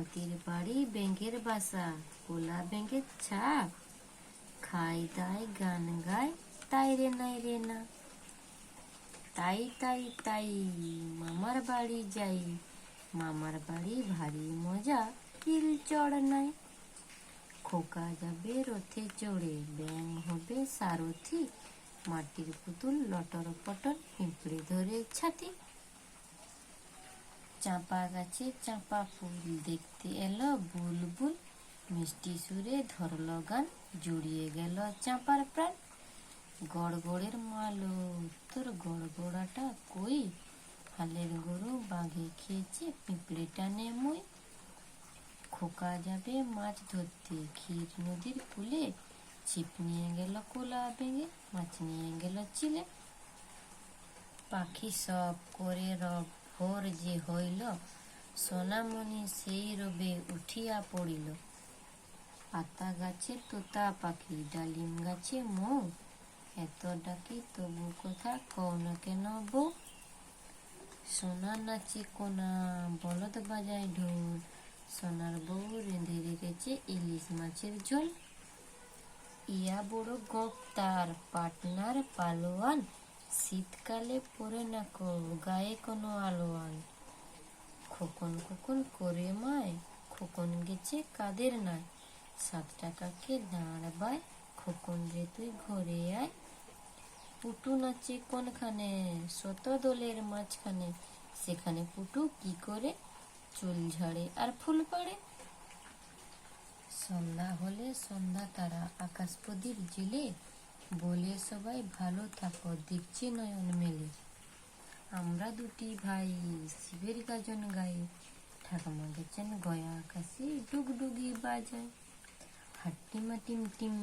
হাতির বাড়ি ব্যাঙের বাসা, কোলা ব্যাঙের ছাপ, খাই দায় গান গায়, তাই রে নাই রে না। তাই তাই তাই মামার বাড়ি যাই, মামার বাড়ি ভারী মজা, তিল চড় নাই। খোকা যাবে রথে চড়ে, ব্যাঙ হবে সারথি, মাটির পুতুল লটর পটর, পিঁপড়ে ধরে ছাতি। চাঁপা গাছে চাঁপা ফুল দেখতে এলো বুলবুল, মিষ্টি সুরে ধরল গান, জুড়িয়ে গেল চাঁপার প্রাণ। গড়গড়ের মালো, তোর গড়গড়াটা কই, হালের গরু বাঘে খেয়েছে, পিঁপড়ে টানে মই। খোকা যাবে মাছ ধরতে ক্ষীর নদীর কূলে, ছিপ নিয়ে গেল কোলা ব্যাঙে, মাছ নিয়ে গেল চিলে। পাখি সব করে রব, ভোর যে হইল, সোনামণি সেই রবে উঠিয়া পড়িল। পাতা গাছে তোতা পাখি, ডালিম গাছে মৌ, এত ডাকি তবু কথা কও না কেন বউ। সোনা নাচে কোনা, বলদ বাজায় ঢোল, সোনার বউ রেঁধে রেখেছে ইলিশ মাছের ঝোল। ইয়া বড় গপ তার পাটনার পালোয়ান, শীতকালে পরে না কো গায়ে কোনো আলোয়ান। খোকন খোকন করে মায়, খোকন গেছে কাদের নাই, 7 টাকাকে দাঁড় বায়, খোকন রে তুই ঘরে আয়। পুটু নাচে কোনখানে, শত দোলের মাঝখানে, সেখানে পুটু কি করে, চুল ঝাড়ে আর ফুল পাড়ে। সন্ধ্যা হলে সন্ধ্যা তারা আকাশ প্রদীপ জেলে, বলে সবাই ভালো থাকো দেখছি নয়ন মেলে। আমরা দুটি ভাই শিবের গাজন গাই, ঠাকুমা গেছেন গয়া আকাশে ডুগডুগি বাজায়। হাট্টিমা টিম টিম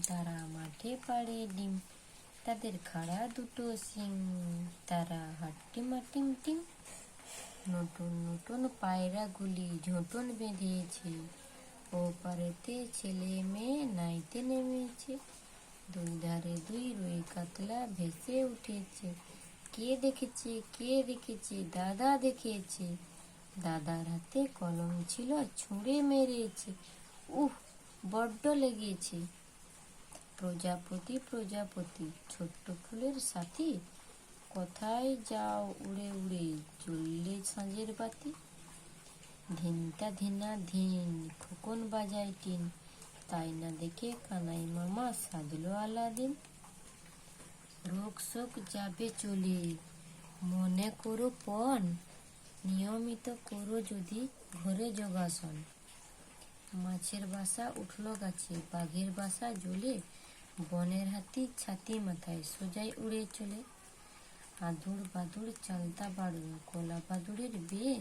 তারা মাঠে পাড়ে ডিম, তাদের খাড়া দুটো সিং, তারা হাট্টিমা টিম টিম। নতুন নতুন পায়রাগুলি ঝোঁটন বেঁধেছে, ও পারেতে ছেলে মেয়ে নাইতে নেমেছে। 2 ধারে 2 রুই কাতলা ভেসে উঠেছে, কে দেখেছে কে দেখেছে, দাদা দেখেছে। দাদার হাতে কলম ছিল, ছুঁড়ে মেরেছে, উহ বড্ড লেগেছে। প্রজাপতি প্রজাপতি ছোট্ট ফুলের সাথী, কোথায় যাও উড়ে উড়ে, জ্বললে সাঁঝের বাতি। ধিনটা ধিনা ধিন খোকন বাজায় টিন, তাই না দেখে কানাই মামা সাজলো আলাদিন। রোগ শোক যাবে চলে, মনে করো পণ, নিয়মিত করো যদি ঘরে যোগাসন। মাছের বাসা উঠলো গাছে, বাঘের বাসা জ্বলে, বনের হাতি ছাতি মাথায় সোজাই উড়ে চলে। আদুর বাদুর চালতা বাড়ুন, কলা বাদুড়ের বিয়ে,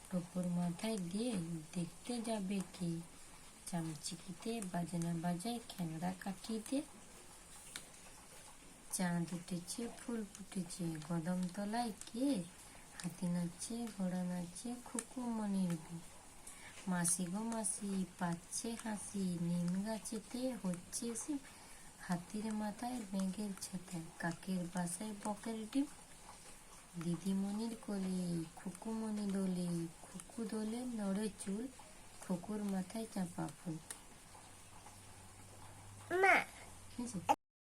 টোপর মাথায় দিয়ে দেখতে যাবে কে, চামচিকিতে বাজনা বাজায় খ্যাংড়া কাঠিতে। চাঁদ উঠেছে ফুল ফুটেছে কদম তলায় কে, হাতি নাচছে ঘোড়া নাচছে খুকুমনির বউ। মাসি গো মাসি পাচ্ছে হাসি, নিম গাছেতে হচ্ছে শিব, হাতির মাথায় ব্যাঙের ছাতা, কাকের বাসায় বকের ডিম। দিদিমণির কোলে খুকুমণি দোলে, খুকু দোলে নড়ে চুল, খুকুর মাথায় চাঁপা ফুল।